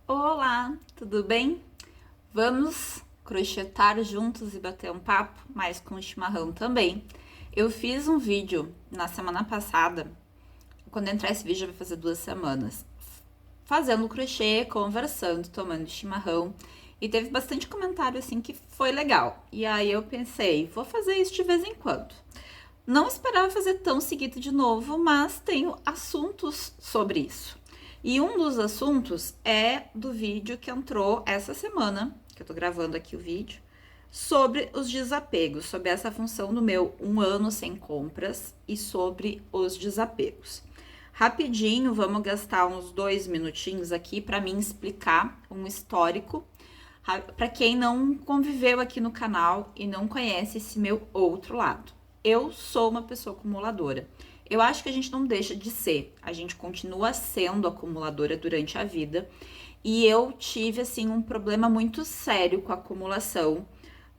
Olá, tudo bem? Vamos crochetar juntos e bater um papo, mas com chimarrão também. Eu fiz um vídeo na semana passada, quando entrar esse vídeo vai fazer 2 semanas, fazendo crochê, conversando, tomando chimarrão, e teve bastante comentário assim que foi legal. E aí eu pensei, vou fazer isso de vez em quando. Não esperava fazer tão seguido de novo, mas tenho assuntos sobre isso. E um dos assuntos é do vídeo que entrou essa semana, que eu tô gravando aqui o vídeo, sobre os desapegos, sobre essa função do meu 1 ano sem compras e sobre os desapegos. Rapidinho, vamos gastar uns 2 minutinhos aqui para mim explicar um histórico para quem não conviveu aqui no canal e não conhece esse meu outro lado. Eu sou uma pessoa acumuladora. Eu acho que a gente não deixa de ser, a gente continua sendo acumuladora durante a vida. E eu tive assim um problema muito sério com a acumulação.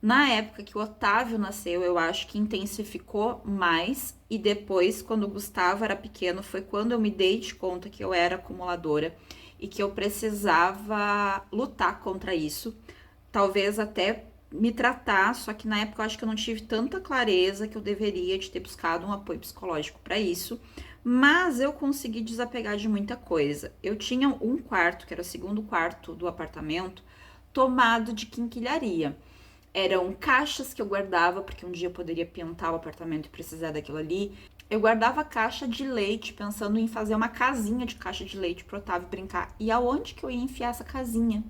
Na época que o Otávio nasceu, eu acho que intensificou mais, e depois, quando o Gustavo era pequeno, foi quando eu me dei de conta que eu era acumuladora e que eu precisava lutar contra isso, talvez até me tratar, só que na época eu acho que eu não tive tanta clareza que eu deveria de ter buscado um apoio psicológico para isso, mas eu consegui desapegar de muita coisa. Eu tinha um quarto, que era o segundo quarto do apartamento, tomado de quinquilharia. Eram caixas que eu guardava, porque um dia eu poderia pintar o apartamento e precisar daquilo ali. Eu guardava caixa de leite, pensando em fazer uma casinha de caixa de leite pro Otávio brincar. E aonde que eu ia enfiar essa casinha?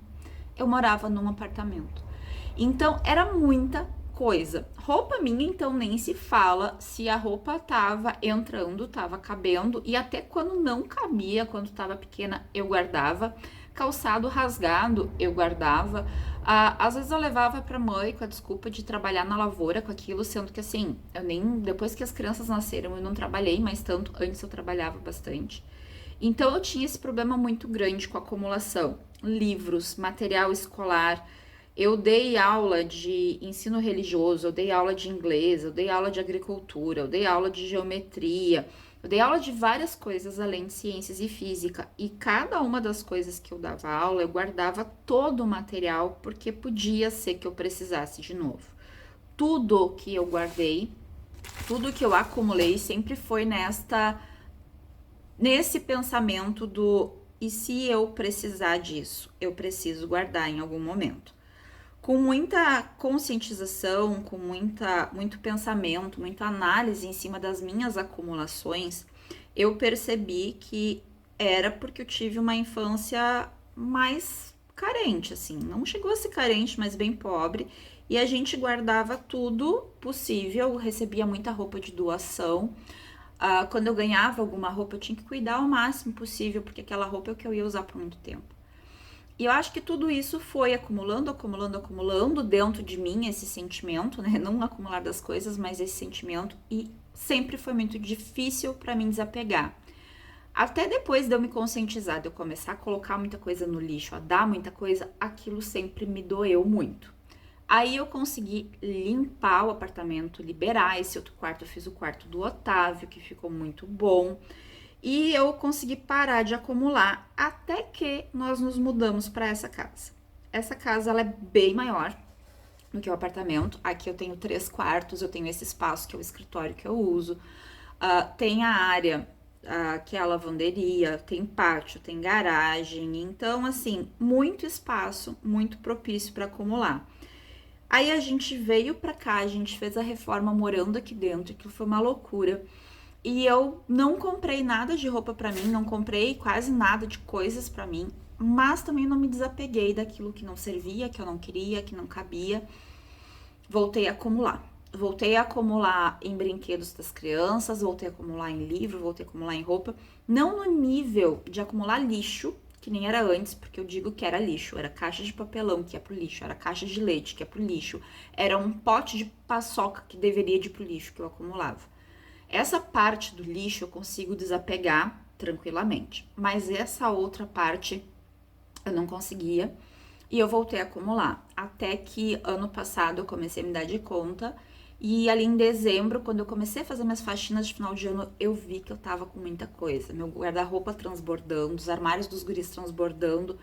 Eu morava num apartamento. Então era muita coisa. Roupa minha, então, nem se fala. Se a roupa tava entrando, tava cabendo, e até quando não cabia, quando tava pequena, eu guardava. Calçado rasgado, eu guardava. Às vezes eu levava pra mãe com a desculpa de trabalhar na lavoura com aquilo, sendo que assim, eu nem. Depois que as crianças nasceram, eu não trabalhei mais tanto. Antes eu trabalhava bastante. Então eu tinha esse problema muito grande com a acumulação. Livros, material escolar. Eu dei aula de ensino religioso, eu dei aula de inglês, eu dei aula de agricultura, eu dei aula de geometria, eu dei aula de várias coisas além de ciências e física. E cada uma das coisas que eu dava aula, eu guardava todo o material, porque podia ser que eu precisasse de novo. Tudo que eu guardei, tudo que eu acumulei sempre foi nesse pensamento do e se eu precisar disso, eu preciso guardar em algum momento. Com muita conscientização, com muito pensamento, muita análise em cima das minhas acumulações, eu percebi que era porque eu tive uma infância mais carente, assim, não chegou a ser carente, mas bem pobre, e a gente guardava tudo possível, recebia muita roupa de doação. Quando eu ganhava alguma roupa, eu tinha que cuidar ao máximo possível, porque aquela roupa é o que eu ia usar por muito tempo. E eu acho que tudo isso foi acumulando, acumulando, acumulando dentro de mim, esse sentimento, né? Não acumular das coisas, mas esse sentimento. E sempre foi muito difícil para mim desapegar. Até depois de eu me conscientizar, de eu começar a colocar muita coisa no lixo, a dar muita coisa, aquilo sempre me doeu muito. Aí eu consegui limpar o apartamento, liberar esse outro quarto. Eu fiz o quarto do Otávio, que ficou muito bom. E eu consegui parar de acumular até que nós nos mudamos para essa casa. Essa casa ela é bem maior do que o apartamento. Aqui eu tenho 3 quartos, eu tenho esse espaço que é o escritório que eu uso. Tem a área que é a lavanderia, tem pátio, tem garagem. Então, assim, muito espaço, muito propício para acumular. Aí a gente veio pra cá, a gente fez a reforma morando aqui dentro, que foi uma loucura. E eu não comprei nada de roupa pra mim, não comprei quase nada de coisas pra mim, mas também não me desapeguei daquilo que não servia, que eu não queria, que não cabia. Voltei a acumular. Voltei a acumular em brinquedos das crianças, voltei a acumular em livro, voltei a acumular em roupa. Não no nível de acumular lixo, que nem era antes, porque eu digo que era lixo. Era caixa de papelão que é pro lixo, era caixa de leite que é pro lixo, era um pote de paçoca que deveria ir pro lixo que eu acumulava. Essa parte do lixo eu consigo desapegar tranquilamente, mas essa outra parte eu não conseguia e eu voltei a acumular. Até que ano passado eu comecei a me dar de conta e ali em dezembro, quando eu comecei a fazer minhas faxinas de final de ano, eu vi que eu tava com muita coisa. Meu guarda-roupa transbordando, os armários dos guris transbordando,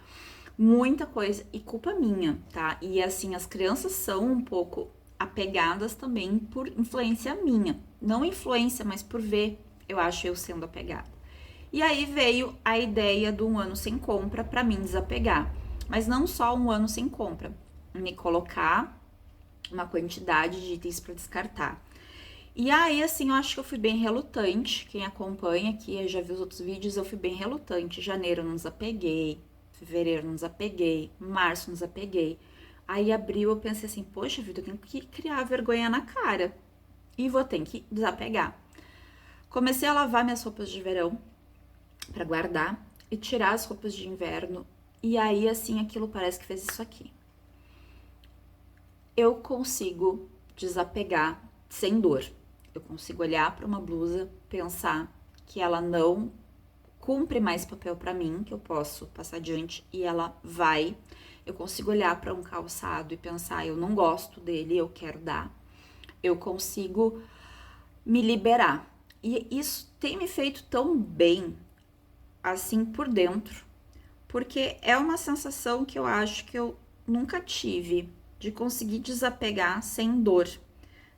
Muita coisa, e culpa minha, tá? E assim, as crianças são um pouco apegadas também por influência minha. Não influência, mas por ver, eu acho, eu sendo apegada. E aí veio a ideia do 1 ano sem compra para mim desapegar. Mas não só 1 ano sem compra, me colocar uma quantidade de itens para descartar. E aí, assim, eu acho que eu fui bem relutante. Quem acompanha aqui, eu já viu os outros vídeos, eu fui bem relutante. Janeiro eu não desapeguei, fevereiro não desapeguei, março não desapeguei. Aí abril eu pensei assim, poxa vida, eu tenho que criar vergonha na cara e vou ter que desapegar. Comecei a lavar minhas roupas de verão para guardar e tirar as roupas de inverno. E aí, assim, aquilo parece que fez isso aqui. Eu consigo desapegar sem dor. Eu consigo olhar para uma blusa, pensar que ela não cumpre mais papel para mim, que eu posso passar adiante e ela vai. Eu consigo olhar para um calçado e pensar, eu não gosto dele, eu quero dar. Eu consigo me liberar. E isso tem me feito tão bem, assim, por dentro, porque é uma sensação que eu acho que eu nunca tive, de conseguir desapegar sem dor,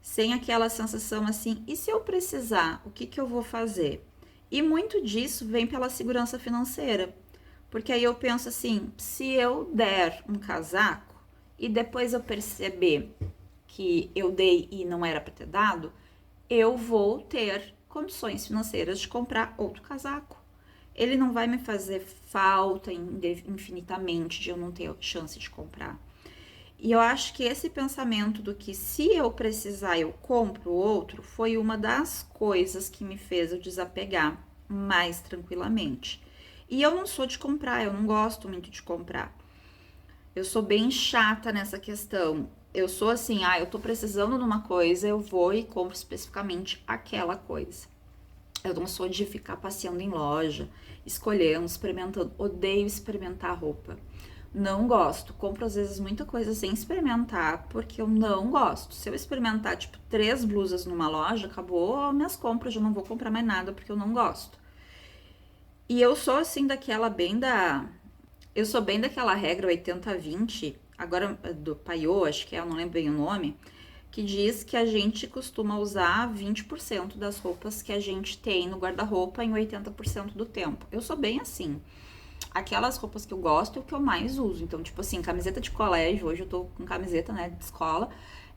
sem aquela sensação assim, e se eu precisar, o que eu vou fazer? E muito disso vem pela segurança financeira, porque aí eu penso assim, se eu der um casaco e depois eu perceber que eu dei e não era para ter dado, eu vou ter condições financeiras de comprar outro casaco. Ele não vai me fazer falta infinitamente de eu não ter chance de comprar. E eu acho que esse pensamento do que se eu precisar eu compro outro foi uma das coisas que me fez eu desapegar mais tranquilamente. E eu não sou de comprar, eu não gosto muito de comprar. Eu sou bem chata nessa questão. Eu sou assim, eu tô precisando de uma coisa, eu vou e compro especificamente aquela coisa. Eu não sou de ficar passeando em loja, escolhendo, experimentando. Odeio experimentar roupa. Não gosto. Compro às vezes muita coisa sem experimentar, porque eu não gosto. Se eu experimentar, tipo, 3 blusas numa loja, acabou minhas compras, eu não vou comprar mais nada porque eu não gosto. E eu sou assim daquela bem da. Eu sou bem daquela regra 80-20, agora do Paiô, acho que é, eu não lembro bem o nome, que diz que a gente costuma usar 20% das roupas que a gente tem no guarda-roupa em 80% do tempo. Eu sou bem assim. Aquelas roupas que eu gosto é o que eu mais uso. Então, tipo assim, camiseta de colégio, hoje eu tô com camiseta, né, de escola,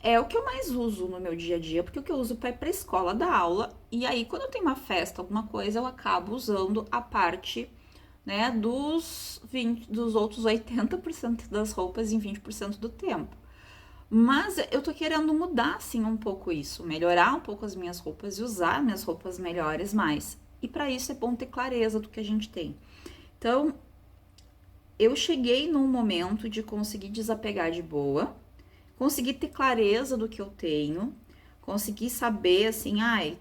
é o que eu mais uso no meu dia a dia, porque o que eu uso é pra escola dar aula, e aí quando eu tenho uma festa, alguma coisa, eu acabo usando a parte, né, dos outros 80% das roupas em 20% do tempo. Mas eu tô querendo mudar, assim, um pouco isso, melhorar um pouco as minhas roupas e usar minhas roupas melhores mais. E para isso é bom ter clareza do que a gente tem. Então, eu cheguei num momento de conseguir desapegar de boa, conseguir ter clareza do que eu tenho, conseguir saber assim,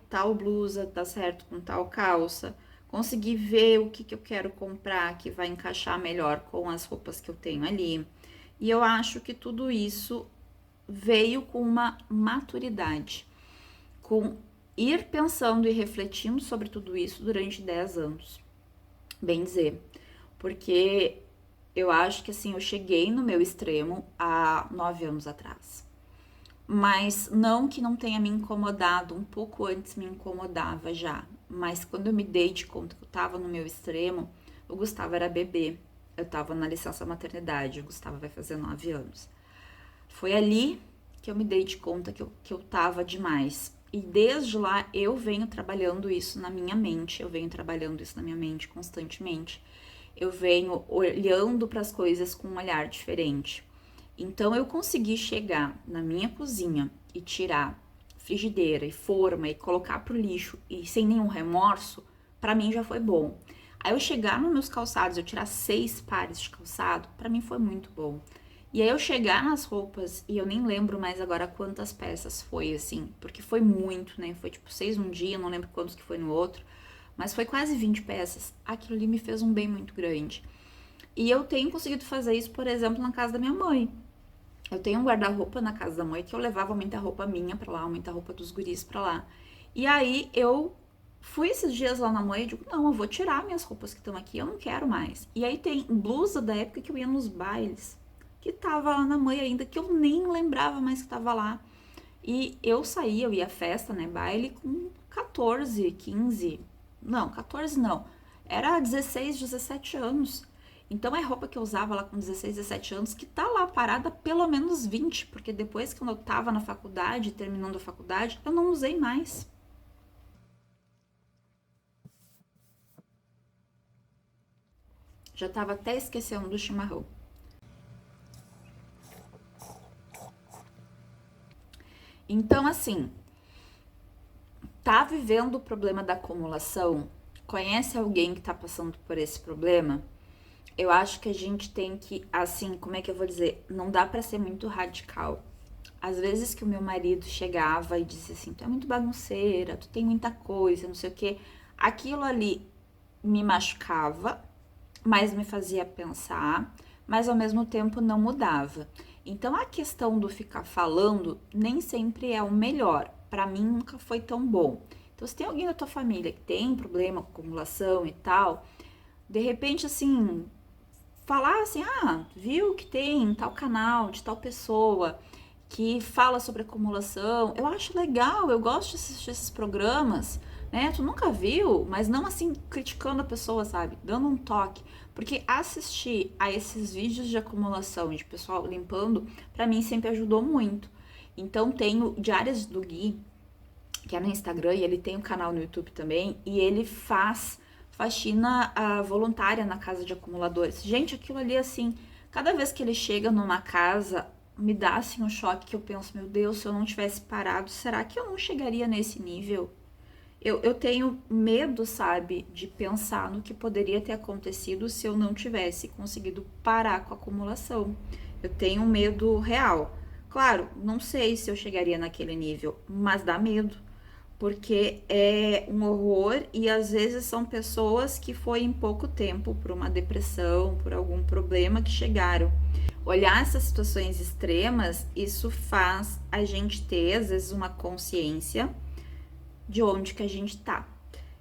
tal blusa dá certo com tal calça, conseguir ver o que eu quero comprar que vai encaixar melhor com as roupas que eu tenho ali. E eu acho que tudo isso veio com uma maturidade, com ir pensando e refletindo sobre tudo isso durante 10 anos, bem dizer, porque eu acho que assim, eu cheguei no meu extremo há 9 anos atrás. Mas não que não tenha me incomodado, um pouco antes me incomodava já. Mas quando eu me dei de conta que eu tava no meu extremo, o Gustavo era bebê. Eu tava na licença maternidade, o Gustavo vai fazer 9 anos. Foi ali que eu me dei de conta que eu tava demais. E desde lá eu venho trabalhando isso na minha mente, eu venho trabalhando isso na minha mente constantemente. Eu venho olhando para as coisas com um olhar diferente. Então eu consegui chegar na minha cozinha e tirar frigideira e forma e colocar pro lixo e sem nenhum remorso, para mim já foi bom. Aí eu chegar nos meus calçados, eu tirar 6 pares de calçado, para mim foi muito bom. E aí eu chegar nas roupas, e eu nem lembro mais agora quantas peças foi, assim, porque foi muito, né? Foi tipo 6 um dia, não lembro quantos que foi no outro, mas foi quase 20 peças. Aquilo ali me fez um bem muito grande. E eu tenho conseguido fazer isso, por exemplo, na casa da minha mãe. Eu tenho um guarda-roupa na casa da mãe que eu levava muita roupa minha pra lá, muita roupa dos guris pra lá. E aí eu Fui esses dias lá na Moia e digo, não, eu vou tirar minhas roupas que estão aqui, eu não quero mais. E aí tem blusa da época que eu ia nos bailes, que tava lá na Moia ainda, que eu nem lembrava mais que tava lá. E eu saía, eu ia à festa, né, baile, com 14, 15, não, 14 não, era 16, 17 anos. Então é roupa que eu usava lá com 16, 17 anos, que tá lá parada pelo menos 20, porque depois que eu tava na faculdade, terminando a faculdade, eu não usei mais. Já tava até esquecendo do chimarrão. Então, assim, tá vivendo o problema da acumulação? Conhece alguém que tá passando por esse problema? Eu acho que a gente tem que, assim, como é que eu vou dizer? Não dá pra ser muito radical. Às vezes que o meu marido chegava e dizia assim, tu é muito bagunceira, tu tem muita coisa, não sei o quê. Aquilo ali me machucava, mas me fazia pensar, mas ao mesmo tempo não mudava. Então a questão do ficar falando nem sempre é o melhor. Pra mim nunca foi tão bom. Então se tem alguém da tua família que tem problema com acumulação e tal, de repente assim, falar assim, ah, viu que tem tal canal de tal pessoa que fala sobre acumulação. Eu acho legal, eu gosto de assistir esses programas, né? Tu nunca viu, mas não assim criticando a pessoa, sabe? Dando um toque. Porque assistir a esses vídeos de acumulação de pessoal limpando, pra mim sempre ajudou muito. Então tenho Diárias do Gui, que é no Instagram, e ele tem um canal no YouTube também, e ele faz faxina voluntária na casa de acumuladores. Gente, aquilo ali assim, cada vez que ele chega numa casa, me dá assim um choque que eu penso, meu Deus, se eu não tivesse parado, será que eu não chegaria nesse nível? Eu tenho medo, sabe, de pensar no que poderia ter acontecido se eu não tivesse conseguido parar com a acumulação. Eu tenho um medo real. Claro, não sei se eu chegaria naquele nível, mas dá medo, porque é um horror e às vezes são pessoas que foi em pouco tempo por uma depressão, por algum problema que chegaram. Olhar essas situações extremas, isso faz a gente ter às vezes uma consciência de onde que a gente tá.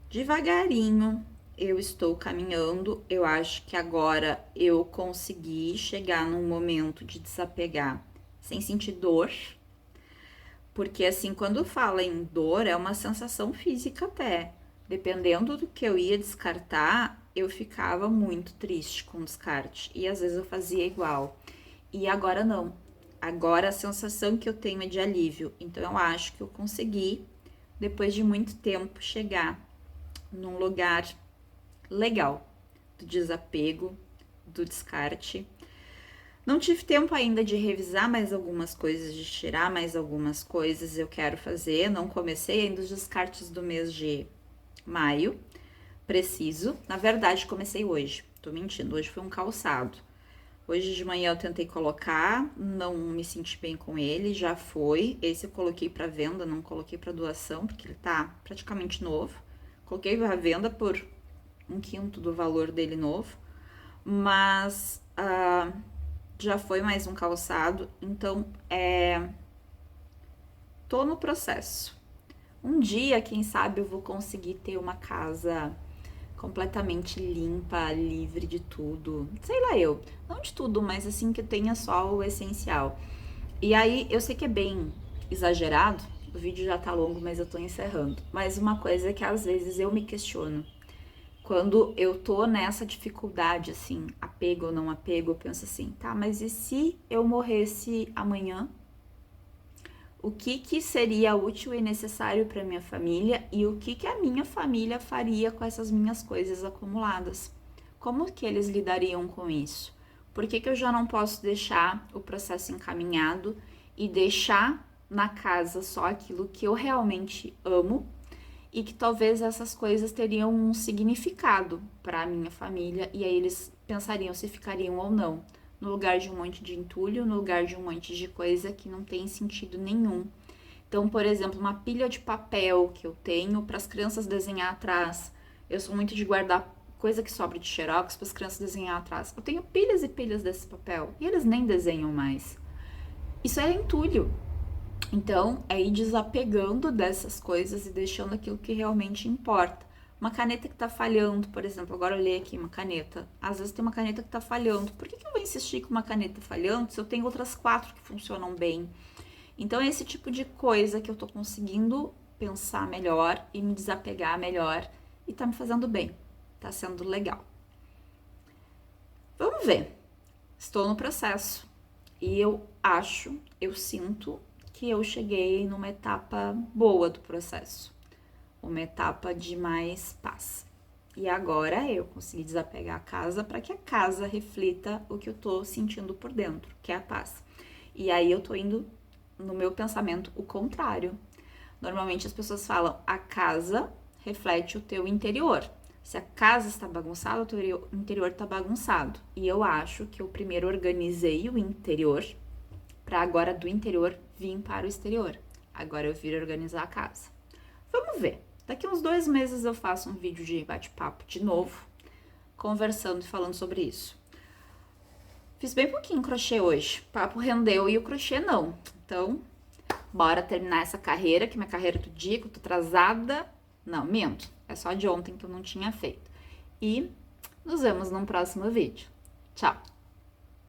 Devagarinho eu estou caminhando, eu acho que agora eu consegui chegar num momento de desapegar sem sentir dor, porque assim, quando fala em dor, é uma sensação física até. Dependendo do que eu ia descartar, eu ficava muito triste com o descarte. E às vezes eu fazia igual. E agora não. Agora a sensação que eu tenho é de alívio. Então eu acho que eu consegui, depois de muito tempo, chegar num lugar legal do desapego, do descarte. Não tive tempo ainda de revisar mais algumas coisas, de tirar mais algumas coisas, eu quero fazer. Não comecei ainda os descartes do mês de maio. Preciso. Na verdade, comecei hoje. Tô mentindo, hoje foi um calçado. Hoje de manhã eu tentei colocar, não me senti bem com ele, já foi. Esse eu coloquei para venda, não coloquei para doação, porque ele tá praticamente novo. Coloquei para venda por 1/5 do valor dele novo, mas já foi mais um calçado, então tô no processo. Um dia, quem sabe, eu vou conseguir ter uma casa completamente limpa, livre de tudo. Sei lá eu, não de tudo, mas assim que tenha só o essencial. E aí, eu sei que é bem exagerado, o vídeo já tá longo, mas eu tô encerrando. Mas uma coisa que às vezes eu me questiono. Quando eu tô nessa dificuldade, assim, apego ou não apego, eu penso assim, tá, mas e se eu morresse amanhã? O que que seria útil e necessário para minha família e o que que a minha família faria com essas minhas coisas acumuladas? Como que eles lidariam com isso? Por que que eu já não posso deixar o processo encaminhado e deixar na casa só aquilo que eu realmente amo e que talvez essas coisas teriam um significado para a minha família e aí eles pensariam se ficariam ou não, no lugar de um monte de entulho, no lugar de um monte de coisa que não tem sentido nenhum. Então, por exemplo, uma pilha de papel que eu tenho para as crianças desenhar atrás. Eu sou muito de guardar coisa que sobra de xerox para as crianças desenhar atrás. Eu tenho pilhas e pilhas desse papel e eles nem desenham mais. Isso é entulho. Então, é ir desapegando dessas coisas e deixando aquilo que realmente importa. Uma caneta que tá falhando, por exemplo, agora eu olhei aqui uma caneta. Às vezes tem uma caneta que tá falhando. Por que eu vou insistir com uma caneta falhando se eu tenho outras 4 que funcionam bem? Então, é esse tipo de coisa que eu tô conseguindo pensar melhor e me desapegar melhor e tá me fazendo bem. Tá sendo legal. Vamos ver. Estou no processo e eu sinto que eu cheguei numa etapa boa do processo, uma etapa de mais paz. E agora eu consegui desapegar a casa para que a casa reflita o que eu tô sentindo por dentro, que é a paz. E aí eu tô indo no meu pensamento o contrário. Normalmente as pessoas falam: a casa reflete o teu interior. Se a casa está bagunçada, o teu interior está bagunçado. E eu acho que eu primeiro organizei o interior para agora do interior vir para o exterior. Agora eu vir organizar a casa. Vamos ver. Daqui uns 2 meses eu faço um vídeo de bate-papo de novo, conversando e falando sobre isso. Fiz bem pouquinho crochê hoje. O papo rendeu e o crochê não. Então, bora terminar essa carreira, que minha carreira do dia, que eu tô atrasada. Não, minto. É só de ontem que eu não tinha feito. E nos vemos num próximo vídeo. Tchau!